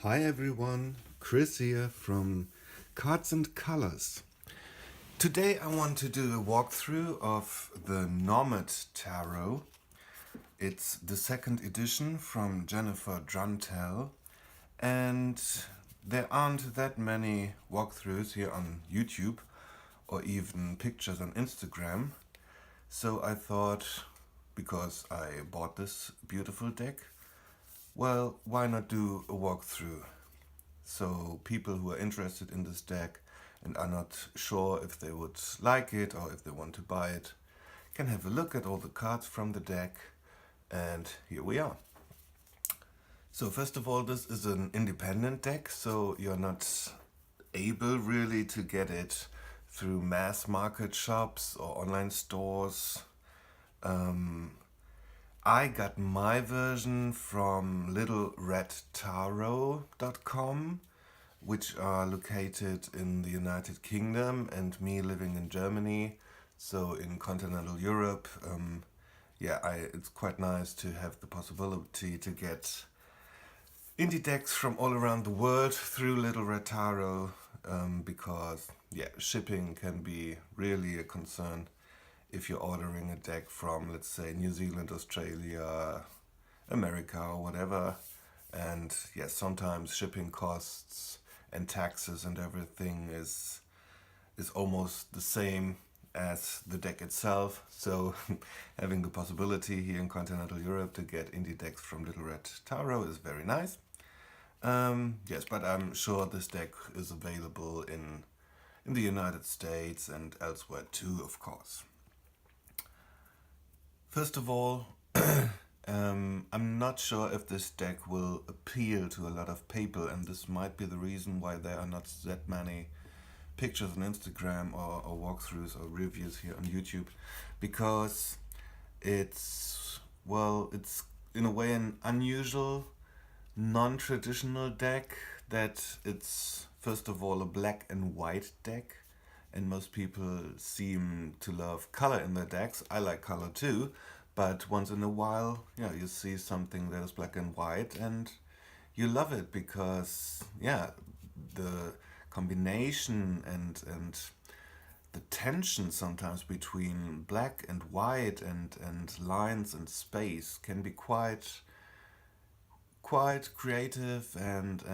Hi everyone, Chris here from Cards.n.Colors. Today I want to do a walkthrough of the Nomad Tarot. It's the second edition from Jennifer Dranttel, and there aren't that many walkthroughs here on YouTube or even pictures on Instagram. So I thought, because I bought this beautiful deck, well, why not do a walkthrough? So people who are interested in this deck and are not sure if they would like it or if they want to buy it can have a look at all the cards from the deck, and here we are. So first of all, this is an independent deck, so you're not able really to get it through mass market shops or online stores. I got my version from littleredtarot.com, which are located in the United Kingdom, and me living in Germany, so in continental Europe. It's quite nice to have the possibility to get indie decks from all around the world through Little Red Tarot, because shipping can be really a concern if you're ordering a deck from, let's say, New Zealand, Australia, America, or whatever. And yes, sometimes shipping costs and taxes and everything is almost the same as the deck itself. So having the possibility here in continental Europe to get indie decks from Little Red Tarot is very nice. But I'm sure this deck is available in the United States and elsewhere too, of course. First of all, I'm not sure if this deck will appeal to a lot of people, and this might be the reason why there are not that many pictures on Instagram or walkthroughs or reviews here on YouTube, because it's in a way an unusual, non-traditional deck, that it's first of all a black and white deck, and most people seem to love color in their decks. I like color too, but once in a while, you see something that is black and white and you love it because, the combination and the tension sometimes between black and white and lines and space can be quite creative and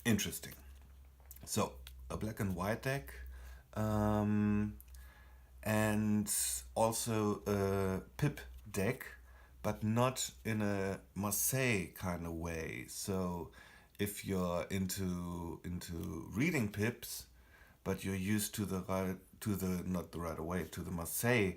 interesting. So a black and white deck, and also a pip deck, but not in a Marseille kind of way. So if you're into reading pips, but you're used to the Marseille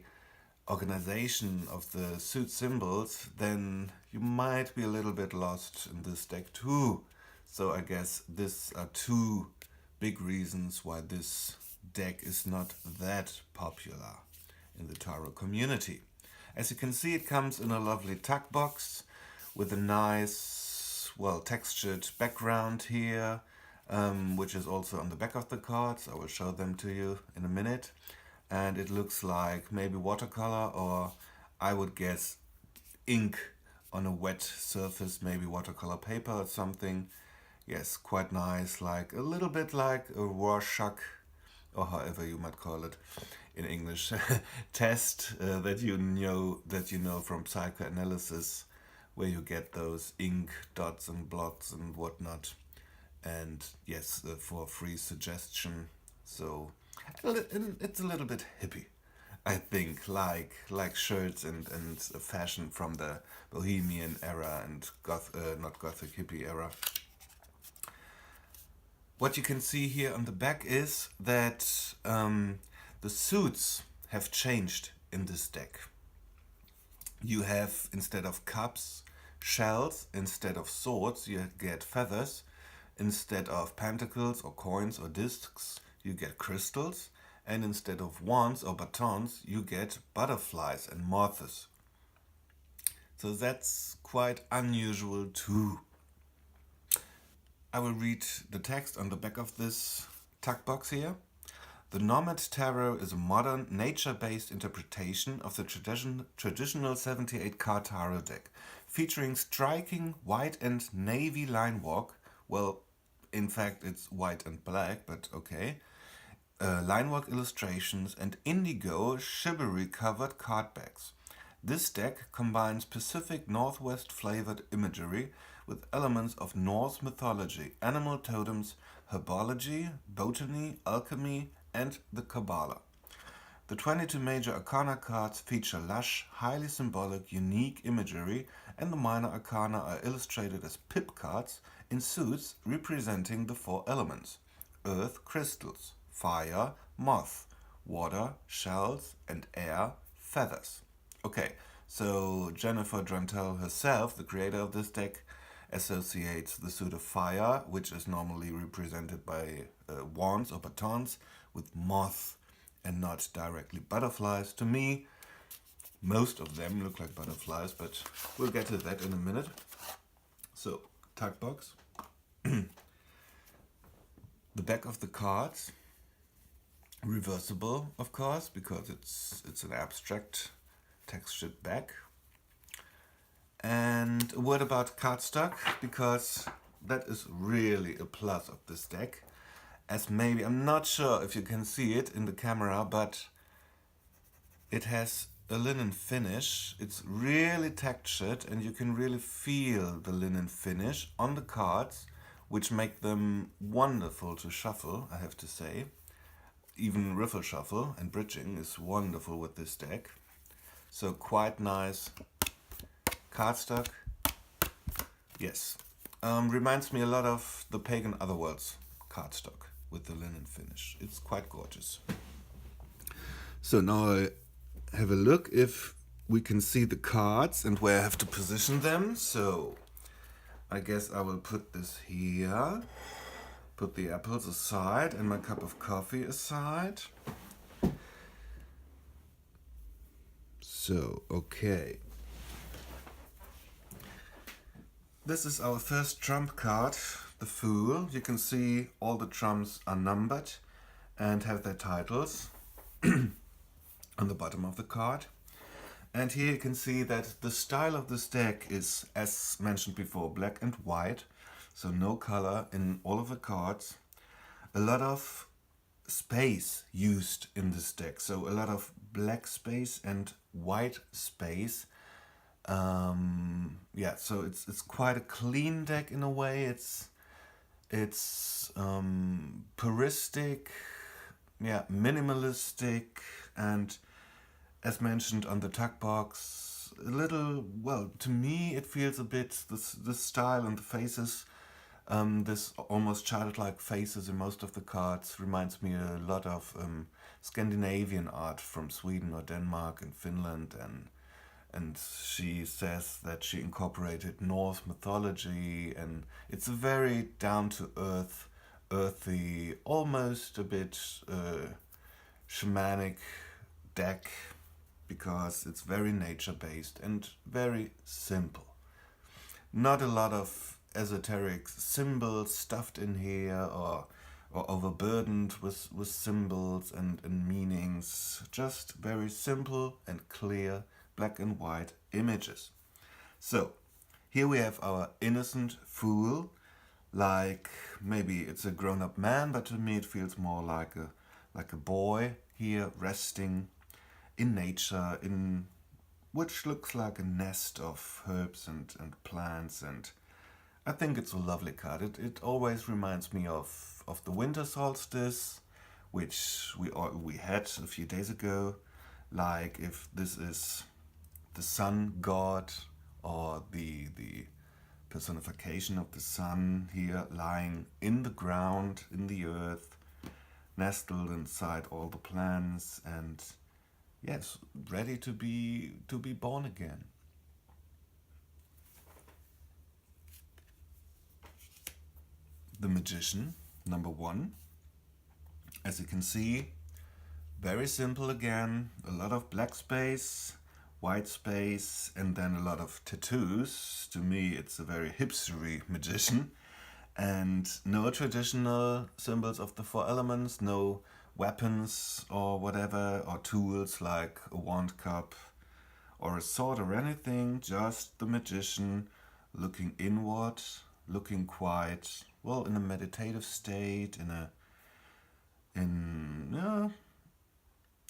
organization of the suit symbols, then you might be a little bit lost in this deck too. So I guess these are two big reasons why this deck is not that popular in the tarot community. As you can see, it comes in a lovely tuck box with a nice, textured background here, which is also on the back of the cards. I will show them to you in a minute. And it looks like maybe watercolor, or I would guess ink on a wet surface, maybe watercolor paper or something. Yes, quite nice, like a little bit like a Rorschach, or however you might call it in English, test that you know from psychoanalysis, where you get those ink dots and blots and whatnot, and yes, for free suggestion. So it's a little bit hippie, I think, like shirts and fashion from the Bohemian era and not Gothic hippie era. What you can see here on the back is that the suits have changed in this deck. You have, instead of cups, shells; instead of swords, you get feathers; instead of pentacles or coins or discs, you get crystals; and instead of wands or batons, you get butterflies and moths. So that's quite unusual too. I will read the text on the back of this tuck box here. The Nomad Tarot is a modern, nature-based interpretation of the traditional 78-card tarot deck, featuring striking white and navy line work. Well, in fact, it's white and black, but okay. Line work illustrations and indigo shibari covered card backs. This deck combines Pacific Northwest flavored imagery with elements of Norse mythology, animal totems, herbology, botany, alchemy, and the Kabbalah. The 22 major Arcana cards feature lush, highly symbolic, unique imagery, and the minor Arcana are illustrated as pip cards in suits representing the four elements: earth, crystals; fire, moth; water, shells; and air, feathers. Okay, so Jennifer Dranttel herself, the creator of this deck, associates the suit of fire, which is normally represented by wands or batons, with moth and not directly butterflies. To me, most of them look like butterflies, but we'll get to that in a minute. So, tag box. The back of the cards, reversible, of course, because it's an abstract textured back. And a word about cardstock, because that is really a plus of this deck. As maybe, I'm not sure if you can see it in the camera, but it has a linen finish. It's really textured and you can really feel the linen finish on the cards, which make them wonderful to shuffle, I have to say. Even riffle shuffle and bridging is wonderful with this deck. So quite nice cardstock. Yes. Reminds me a lot of the Pagan Otherworlds cardstock with the linen finish. It's quite gorgeous. So now I have a look if we can see the cards and where I have to position them. So I guess I will put this here, put the apples aside and my cup of coffee aside. So, okay. This is our first trump card, the Fool. You can see all the trumps are numbered and have their titles on the bottom of the card. And here you can see that the style of this deck is, as mentioned before, black and white. So no color in all of the cards. A lot of space used in this deck. So a lot of black space and white space. Yeah, so it's quite a clean deck in a way. It's puristic, yeah, minimalistic, and as mentioned on the tag box, a little, well, to me it feels a bit, this style and the faces, this almost childlike faces in most of the cards reminds me a lot of Scandinavian art from Sweden or Denmark and Finland, and she says that she incorporated Norse mythology, and it's a very down-to-earth, earthy, almost a bit shamanic deck, because it's very nature-based and very simple. Not a lot of esoteric symbols stuffed in here or overburdened with symbols and meanings. Just very simple and clear black and white images. So here we have our innocent Fool, like maybe it's a grown-up man, but to me it feels more like a boy here resting in nature, in which looks like a nest of herbs and plants, and I think it's a lovely card. It always reminds me of the winter solstice, which we had a few days ago, like if this is the sun god or the personification of the sun here lying in the ground, in the earth, nestled inside all the plants, and yes, ready to be born again. The Magician, number 1. As you can see, very simple again, a lot of black space, white space, and then a lot of tattoos. To me, it's a very hipstery magician. And no traditional symbols of the 4 elements, no weapons or whatever, or tools like a wand cup or a sword or anything, just the magician looking inward, looking quite, well, in a meditative state,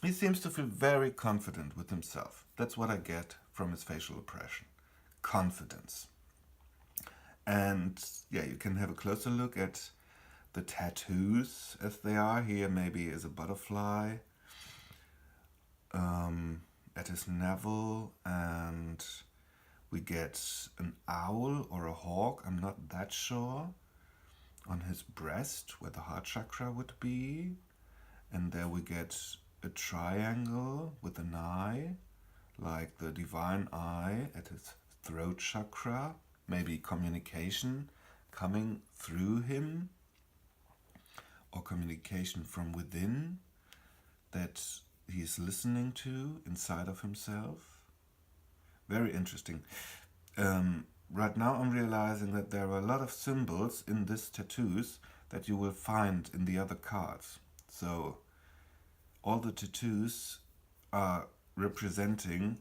he seems to feel very confident with himself. That's what I get from his facial expression. Confidence. And yeah, you can have a closer look at the tattoos as they are. Here maybe is a butterfly at his navel, and we get an owl or a hawk, I'm not that sure, on his breast where the heart chakra would be. And there we get a triangle with an eye, like the divine eye at his throat chakra, maybe communication coming through him, or communication from within that he's listening to inside of himself. Very interesting. Right now I'm realizing that there are a lot of symbols in these tattoos that you will find in the other cards. So all the tattoos are representing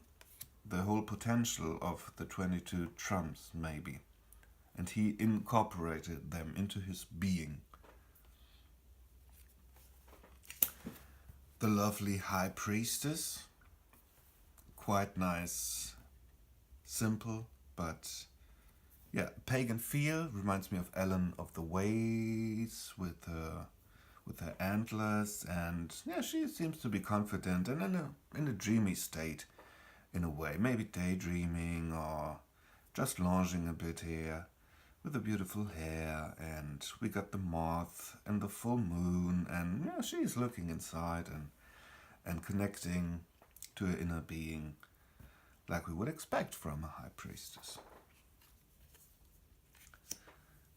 the whole potential of the 22 trumps, maybe. And he incorporated them into his being. The lovely High Priestess. Quite nice. Simple, but yeah, pagan feel. Reminds me of Ellen of the Ways with her antlers, and yeah, she seems to be confident and in a dreamy state, in a way. Maybe daydreaming or just lounging a bit here with the beautiful hair. And we got the moth and the full moon, and yeah, she's looking inside and connecting to her inner being, like we would expect from a high priestess.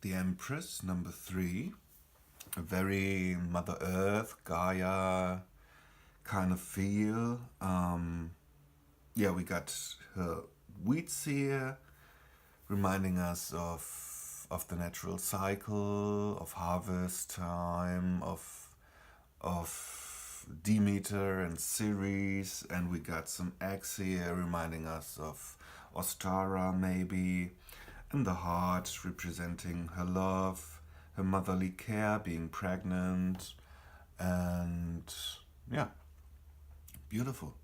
The Empress, number 3, a very Mother Earth, Gaia kind of feel. Yeah, we got her wheats here, reminding us of the natural cycle, of harvest time, of Demeter and Ceres, and we got some eggs here reminding us of Ostara maybe, and the heart representing her love, her motherly care, being pregnant, and yeah, beautiful.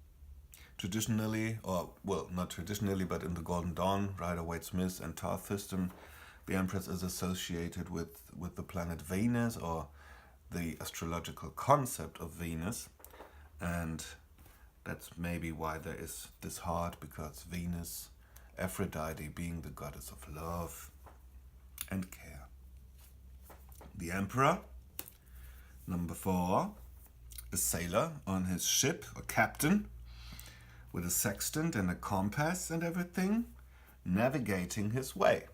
Traditionally, or well, not traditionally, but in the Golden Dawn, Rider-Waite-Smith and Thoth system, the Empress is associated with the planet Venus, or the astrological concept of Venus, and that's maybe why there is this heart, because Venus, Aphrodite, being the goddess of love and care. The Emperor, number 4, a sailor on his ship, a captain, with a sextant and a compass and everything, navigating his way.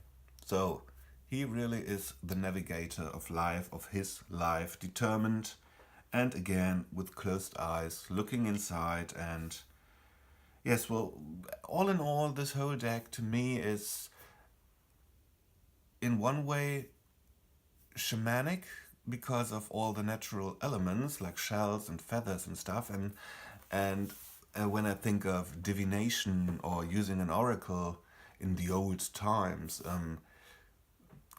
So he really is the navigator of life, of his life, determined, and again with closed eyes, looking inside. And yes, well, all in all, this whole deck to me is in one way shamanic, because of all the natural elements like shells and feathers and stuff. And when I think of divination or using an oracle in the old times,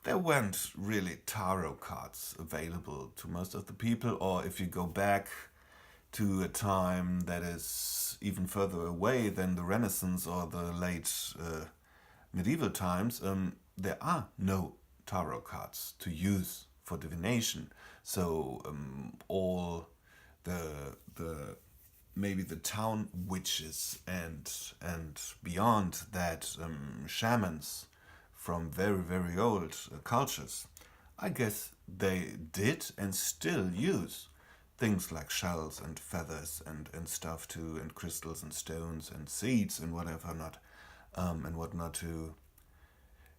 there weren't really tarot cards available to most of the people. Or if you go back to a time that is even further away than the Renaissance or the late medieval times, there are no tarot cards to use for divination. So all the maybe the town witches and beyond that, shamans from very, very old cultures, I guess they did and still use things like shells and feathers and stuff too, and crystals and stones and seeds and whatever not, and whatnot to,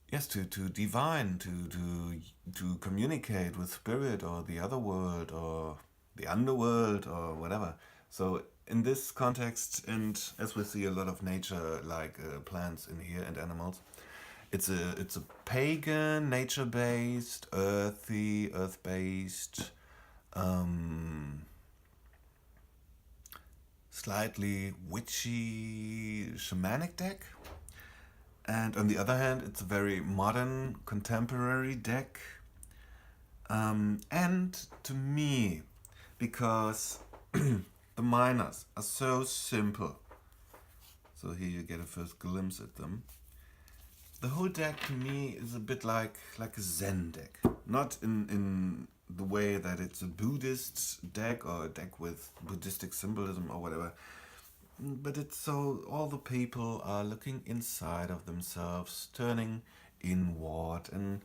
yes, to divine, to communicate with spirit or the other world or the underworld or whatever. So in this context, and as we see a lot of nature, like plants in here and animals, it's a pagan, nature-based, earth-based slightly witchy shamanic deck. And on the other hand, it's a very modern, contemporary deck. And to me, because the minors are so simple, so here you get a first glimpse at them. The whole deck to me is a bit like a Zen deck. Not in the way that it's a Buddhist deck or a deck with Buddhistic symbolism or whatever. But it's so all the people are looking inside of themselves, turning inward, and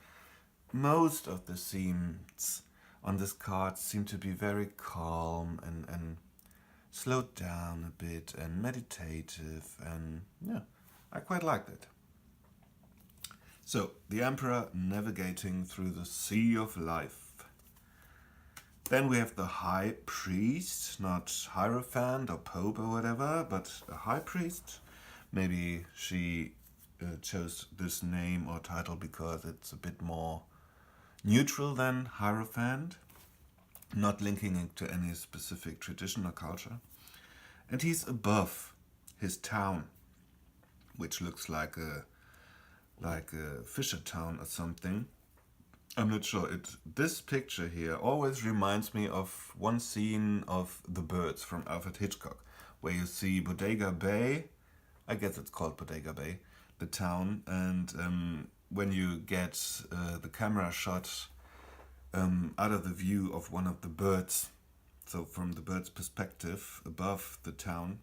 most of the themes on this card seem to be very calm and slowed down a bit and meditative, and yeah, I quite like that. So, the Emperor navigating through the sea of life. Then we have the High Priest, not Hierophant or Pope or whatever, but a High Priest. Maybe she chose this name or title because it's a bit more neutral than Hierophant, not linking it to any specific tradition or culture. And he's above his town, which looks like a fisher town or something. I'm not sure. This picture here always reminds me of one scene of The Birds from Alfred Hitchcock, where you see Bodega Bay, I guess it's called Bodega Bay, the town, and when you get the camera shot out of the view of one of the birds, so from the bird's perspective above the town,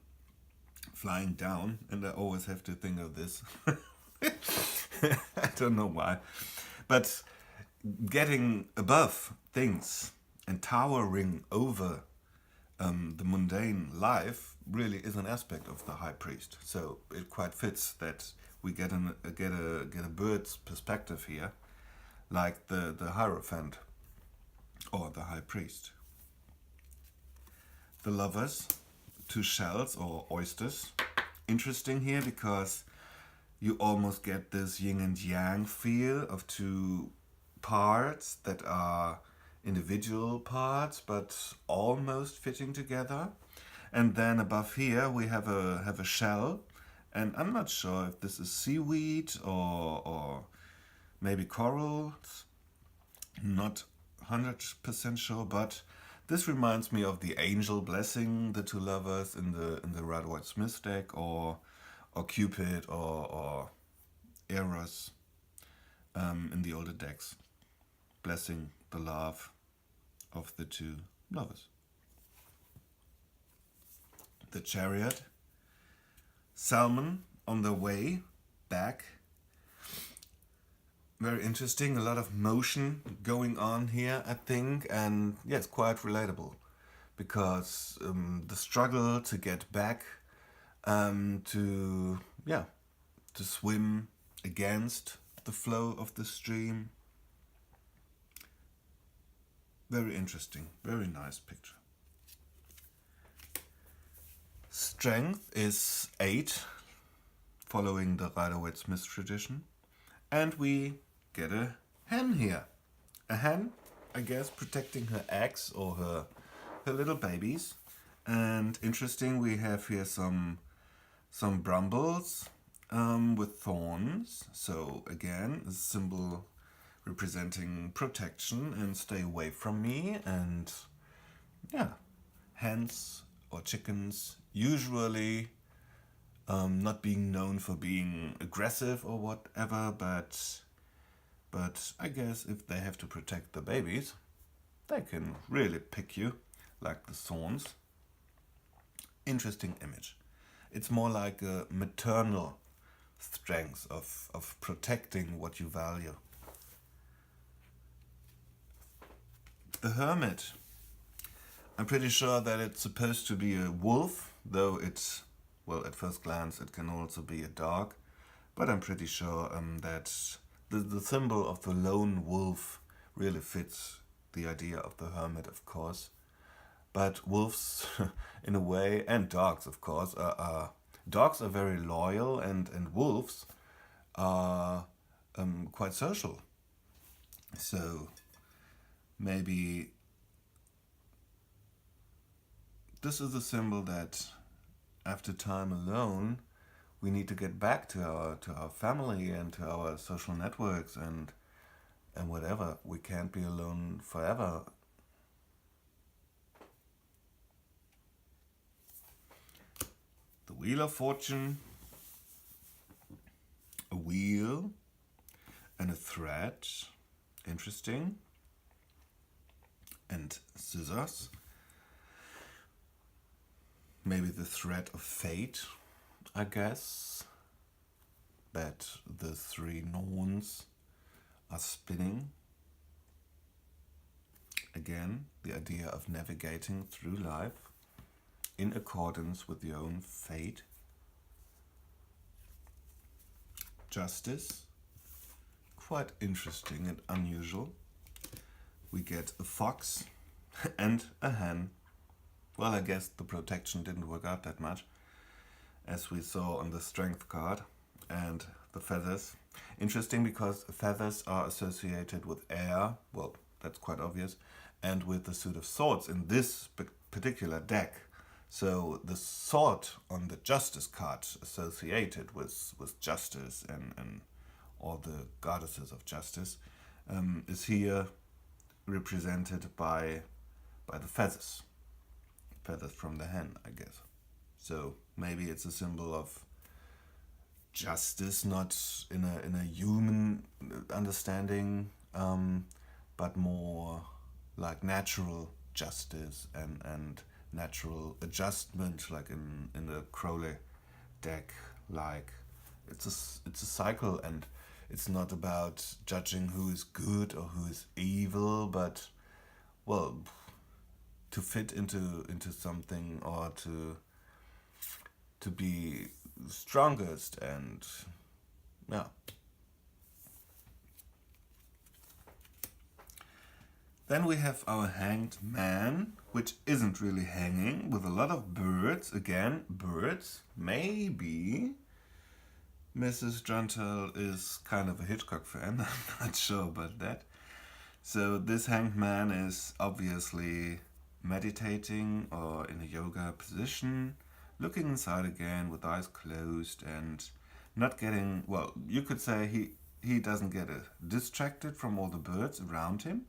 flying down, and I always have to think of this. I don't know why. But getting above things and towering over the mundane life really is an aspect of the High Priest. So it quite fits that we get a bird's perspective here, like the Hierophant or the High Priest. The Lovers, two shells or oysters. Interesting here because you almost get this yin and yang feel of two parts that are individual parts but almost fitting together. And then above here we have a shell, and I'm not sure if this is seaweed or maybe corals. Not 100% sure, but this reminds me of the angel blessing the two lovers in the Rider-Waite-Smith deck, or Cupid or Eros in the older decks, blessing the love of the two lovers. The Chariot, Salmon on the way back. Very interesting, a lot of motion going on here, I think, and yeah, it's quite relatable because the struggle to get back, to swim against the flow of the stream. Very interesting, very nice picture. Strength is 8, following the Rider-Waite-Smith tradition, and we get a hen here. A hen, I guess, protecting her eggs or her little babies. And interesting, we have here some brambles with thorns. So again, a symbol representing protection and stay away from me. And yeah, hens or chickens usually not being known for being aggressive or whatever, but I guess if they have to protect the babies, they can really pick you, like the thorns. Interesting image. It's more like a maternal strength of protecting what you value. The Hermit. I'm pretty sure that it's supposed to be a wolf, though it's, well, at first glance it can also be a dog, but I'm pretty sure that the symbol of the lone wolf really fits the idea of the hermit, of course. But wolves, in a way, and dogs, of course, dogs are very loyal, and wolves are quite social. So maybe this is a symbol that after time alone, we need to get back to our family and to our social networks and whatever. We can't be alone forever. The Wheel of Fortune, a wheel and a thread, interesting, and scissors. Maybe the thread of fate, I guess, that the three norns are spinning. Again, the idea of navigating through life in accordance with your own fate. Justice, quite interesting and unusual. We get a fox and a hen. Well, I guess the protection didn't work out that much, as we saw on the strength card, and the feathers. Interesting because feathers are associated with air, well, that's quite obvious, and with the suit of swords in this particular deck. So the sword on the justice card associated with justice and all the goddesses of justice is here represented by the feathers. Feathers from the hen, I guess. So maybe it's a symbol of justice, not in a human understanding, but more like natural justice and natural adjustment, like in the Crowley deck. Like it's a cycle, and it's not about judging who is good or who is evil, but well, to fit into something, or to be strongest, and yeah. Then we have our Hanged Man, which isn't really hanging, with a lot of birds. Again, birds. Maybe Mrs. Dranttel is kind of a Hitchcock fan. I'm not sure about that. So this Hanged Man is obviously meditating or in a yoga position, looking inside again with eyes closed and not getting, well, you could say he doesn't get distracted from all the birds around him.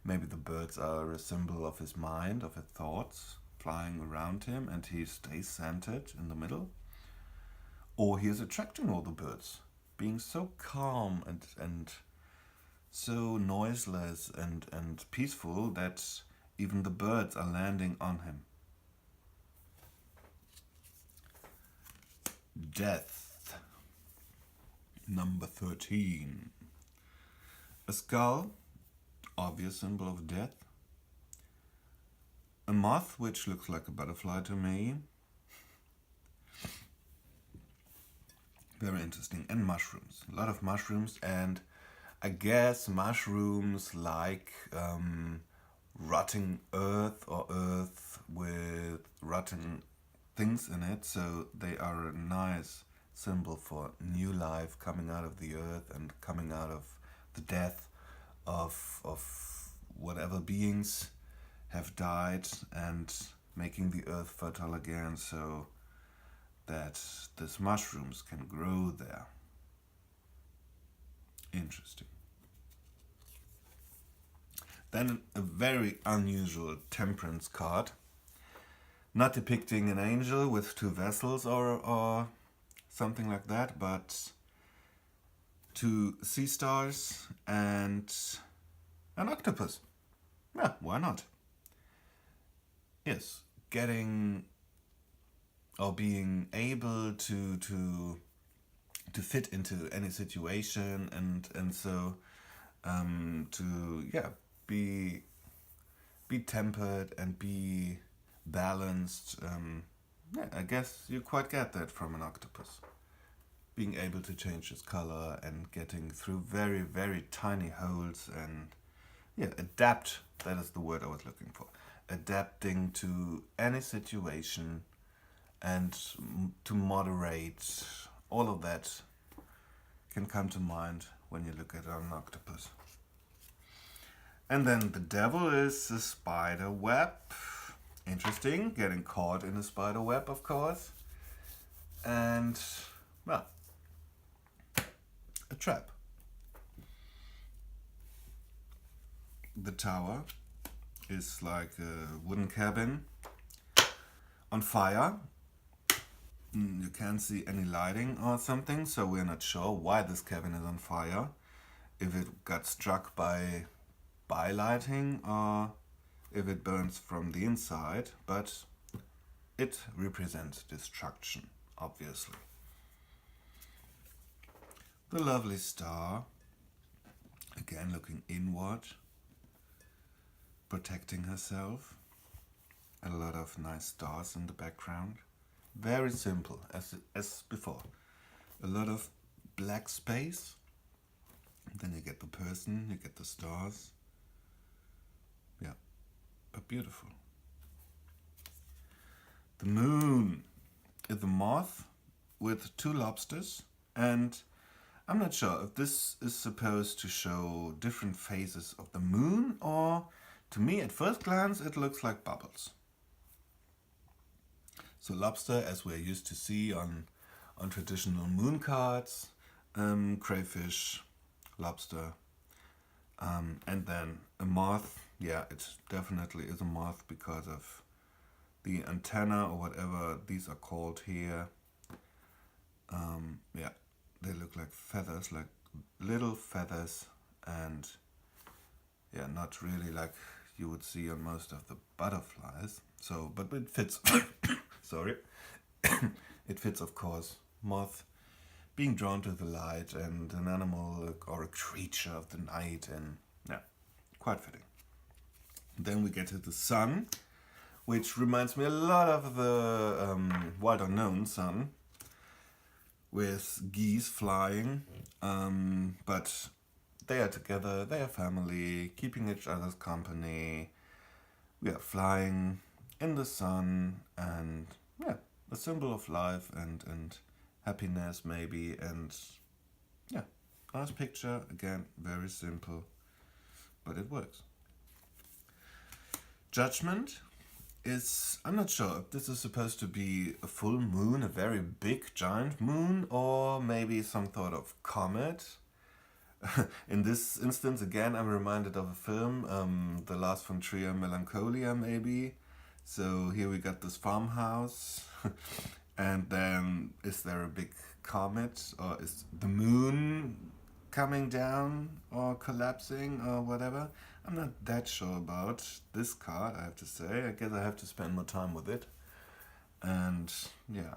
Maybe the birds are a symbol of his mind, of his thoughts flying around him, and he stays centered in the middle. Or he is attracting all the birds, being so calm and so noiseless and peaceful that even the birds are landing on him. Death, number 13. A skull, obvious symbol of death. A moth, which looks like a butterfly to me. Very interesting. And mushrooms. A lot of mushrooms, and I guess mushrooms like rotting earth, or earth with rotting things in it. So they are a nice symbol for new life coming out of the earth and coming out of the death of whatever beings have died, and making the earth fertile again so that these mushrooms can grow there. Interesting. Then a very unusual temperance card, not depicting an angel with two vessels or something like that, but two sea stars and an octopus. Yeah, why not? Yes, getting or being able to fit into any situation, and so to be tempered and be balanced. I guess you quite get that from an octopus. Being able to change its color and getting through very, very tiny holes, and adapt. That is the word I was looking for. Adapting to any situation and to moderate. All of that can come to mind when you look at an octopus. And then the devil is a spider web. Interesting, getting caught in a spider web, of course. and, well, a trap. The tower is like a wooden cabin on fire. You can't see any lighting or something, so we're not sure why this cabin is on fire. If it got struck by lighting or if it burns from the inside, but it represents destruction, obviously. The lovely star, again looking inward, protecting herself. A lot of nice stars in the background. Very simple, as before. A lot of black space. Then you get the person, you get the stars. Yeah, but beautiful. The moon is a moth with two lobsters, and I'm not sure if this is supposed to show different phases of the moon, or to me at first glance it looks like bubbles. So lobster, as we're used to see on traditional moon cards, crayfish, lobster, and then a moth. Yeah, it definitely is a moth because of the antenna or whatever these are called here. Yeah, they look like feathers, like little feathers, and yeah, not really like you would see on most of the butterflies. So, but it fits. Sorry. It fits, of course. Moth being drawn to the light and an animal or a creature of the night, and yeah, quite fitting. Then we get to the sun, which reminds me a lot of the Wild Unknown sun, with geese flying, but they are together, they are family, keeping each other's company. We are flying in the sun, and yeah, a symbol of life and happiness maybe, and yeah, nice picture, again, very simple, but it works. Judgment is, I'm not sure if this is supposed to be a full moon, a very big giant moon, or maybe some sort of comet. In this instance, again, I'm reminded of a film, The Last von Trier Melancholia, maybe. So here we got this farmhouse, and then is there a big comet, or is the moon coming down or collapsing or whatever? I'm not that sure about this card, I have to say. I guess I have to spend more time with it. And yeah,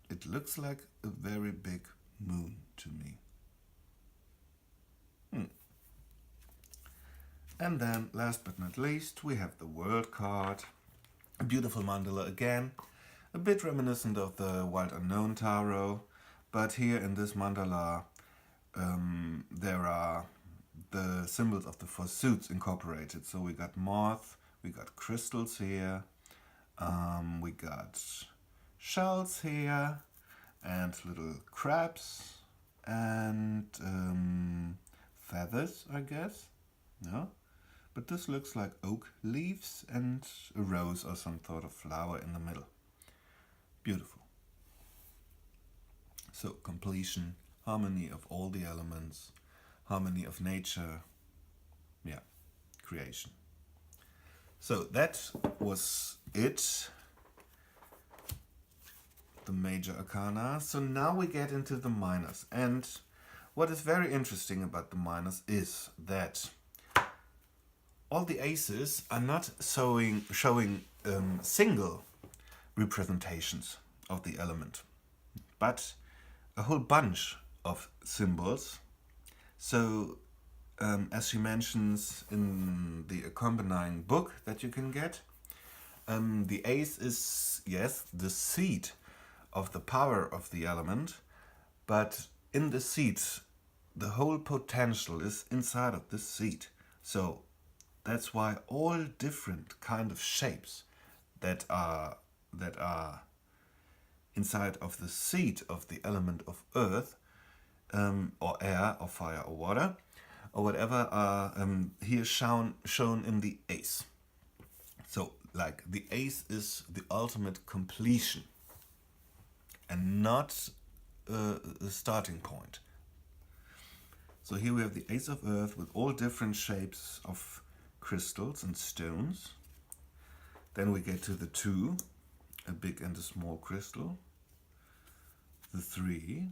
it looks like a very big moon to me. And then, last but not least, we have the World card. A beautiful mandala again, a bit reminiscent of the Wild Unknown Tarot, but here in this mandala there are the symbols of the four suits incorporated. So we got moth, we got crystals here, we got shells here, and little crabs, and feathers, I guess. No? But this looks like oak leaves and a rose or some sort of flower in the middle. Beautiful. So completion, harmony of all the elements, harmony of nature, yeah, creation. So that was it, the major arcana. So now we get into the minors, and what is very interesting about the minors is that all the aces are not showing single representations of the element, but a whole bunch of symbols. So, as she mentions in the accompanying book that you can get, the ace is, yes, the seed of the power of the element, but in the seed, the whole potential is inside of this seed. So that's why all different kind of shapes that are inside of the seed of the element of earth, or air or fire or water or whatever, are here shown in the ace. So like the ace is the ultimate completion and not a starting point. So here we have the Ace of Earth with all different shapes of crystals and stones. Then we get to the 2, a big and a small crystal. The 3,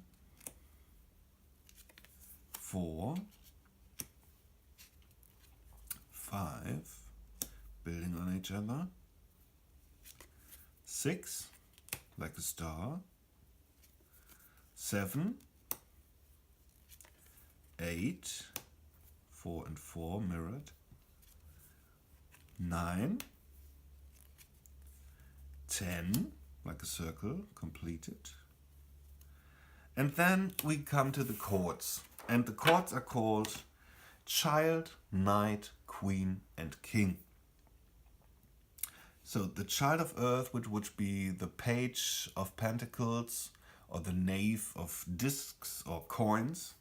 4, 5, building on each other. 6, like a star. 7, 8, 4 and 4 mirrored. 9, 10, like a circle, completed. And then we come to the chords. And the chords are called Child, Knight, Queen, and King. So the Child of Earth, which would be the Page of Pentacles or the Knave of Discs or coins.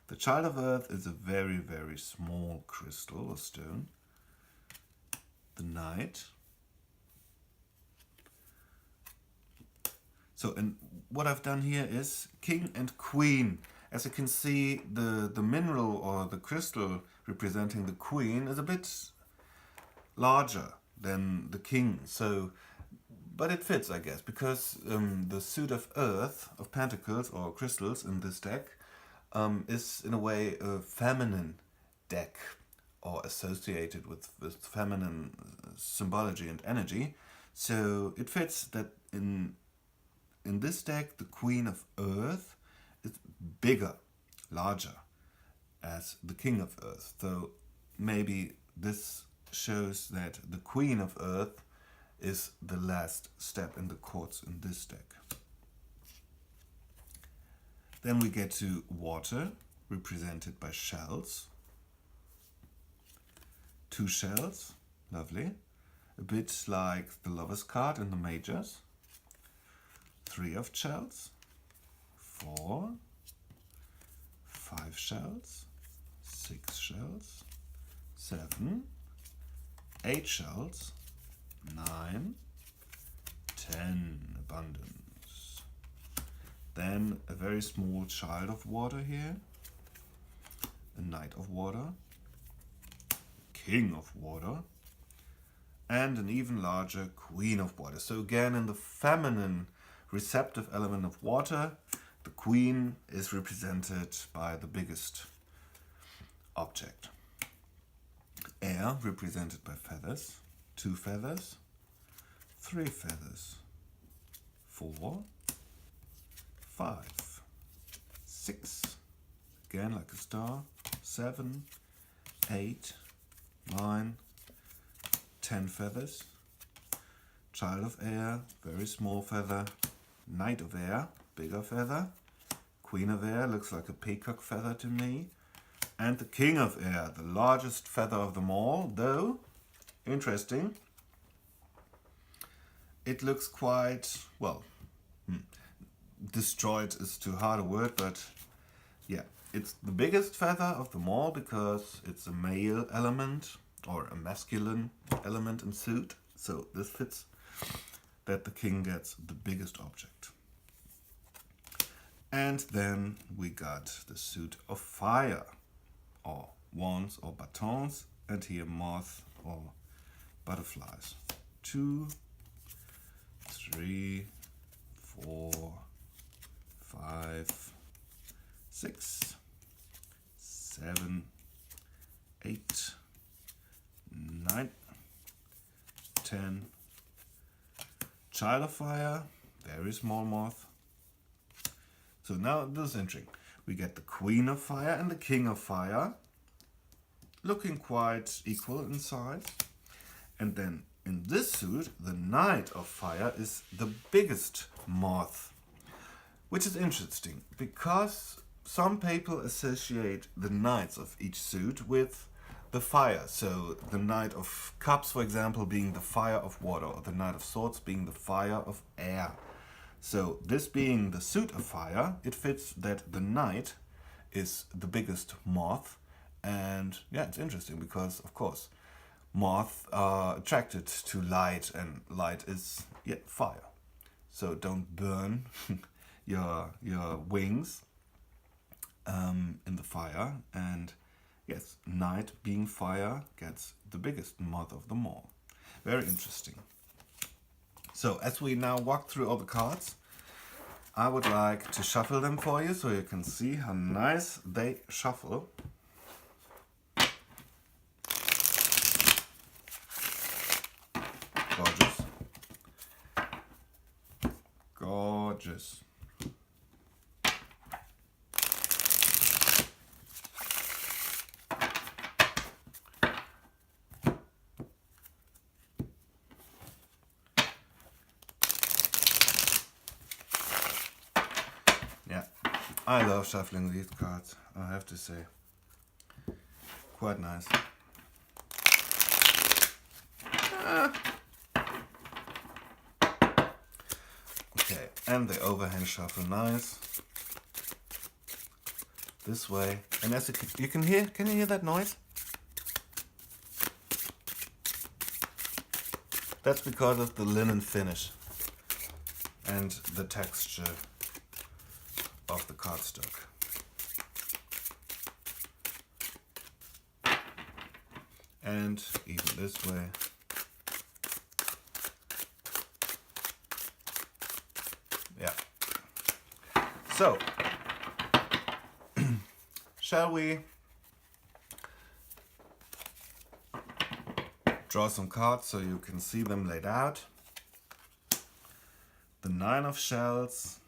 The Child of Earth is a very, very small crystal or stone. The Knight. So, and what I've done here is King and Queen. As you can see, the mineral or the crystal representing the Queen is a bit larger than the King. So, but it fits, I guess, because the suit of Earth, of Pentacles or crystals in this deck, is in a way a feminine deck or associated with feminine symbology and energy. So it fits that in this deck, the Queen of Earth is bigger, larger, as the King of Earth. So maybe this shows that the Queen of Earth is the last step in the chords in this deck. Then we get to water, represented by shells. 2 shells, lovely. A bit like the Lover's card in the majors. 3 of shells, 4, 5 shells, 6 shells, 7, 8 shells, 9, 10, abundance. Then a very small child of water here, a knight of water, king of water, and an even larger queen of water. So again, in the feminine receptive element of water, the queen is represented by the biggest object. Air, represented by feathers. 2 feathers, 3 feathers, 4, 5, 6, again like a star, 7, 8, 9, 10 feathers. Child of air, very small feather. Knight of air, bigger feather. Queen of air, looks like a peacock feather to me. And the king of air, the largest feather of them all, though, interesting. It looks quite, well, destroyed is too hard a word, but yeah, it's the biggest feather of them all because it's a male element or a masculine element in suit. So this fits that the king gets the biggest object. And then we got the suit of fire, or wands or batons, and here moth or butterflies. 2, 3, 4, 5, 6, 7, 8, 9, 10. Child of fire, very small moth. So now this is interesting. We get the queen of fire and the king of fire, looking quite equal in size. And then in this suit, the knight of fire is the biggest moth, which is interesting because some people associate the knights of each suit with the fire. So the Knight of Cups, for example, being the fire of water, or the Knight of Swords being the fire of air. So this being the suit of fire, it fits that the knight is the biggest moth. And yeah, it's interesting because, of course, moths are attracted to light, and light is, yeah, fire. So don't burn your wings in the fire, and yes, Knight being fire gets the biggest moth of them all. Very interesting. So as we now walk through all the cards, I would like to shuffle them for you so you can see how nice they shuffle. Gorgeous. Gorgeous. Yeah, I love shuffling these cards, I have to say. Quite nice. Okay, and the overhand shuffle nice. This way. And as you can hear, can you hear that noise? That's because of the linen finish and the texture of the cardstock. And even this way. Yeah. So, shall we draw some cards so you can see them laid out? The 9 of shells,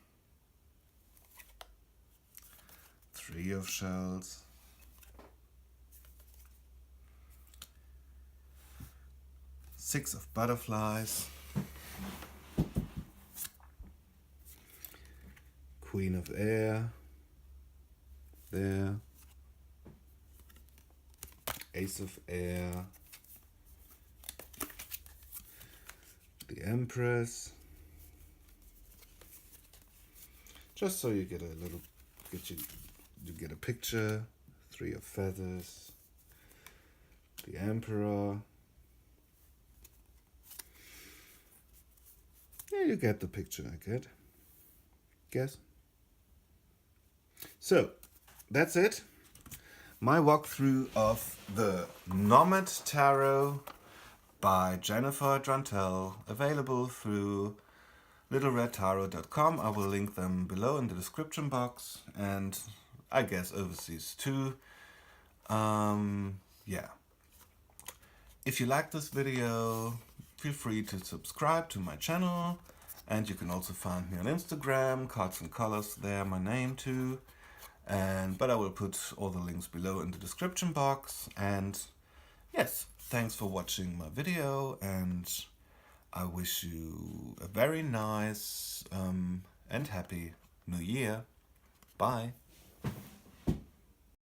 3 of shells, Six of butterflies, Queen of air, there, Ace of air, the Empress, just so you get a little, you get a picture, 3 of feathers, the Emperor. Yeah, you get the picture, I guess. So, that's it. My walkthrough of the Nomad Tarot by Jennifer Dranttel, available through littleredtarot.com. I will link them below in the description box, and I guess overseas too. Yeah. If you like this video, feel free to subscribe to my channel, and you can also find me on Instagram, Cards.n.Colors, there my name too. But I will put all the links below in the description box. And yes, thanks for watching my video, and I wish you a very nice and happy New Year. Bye.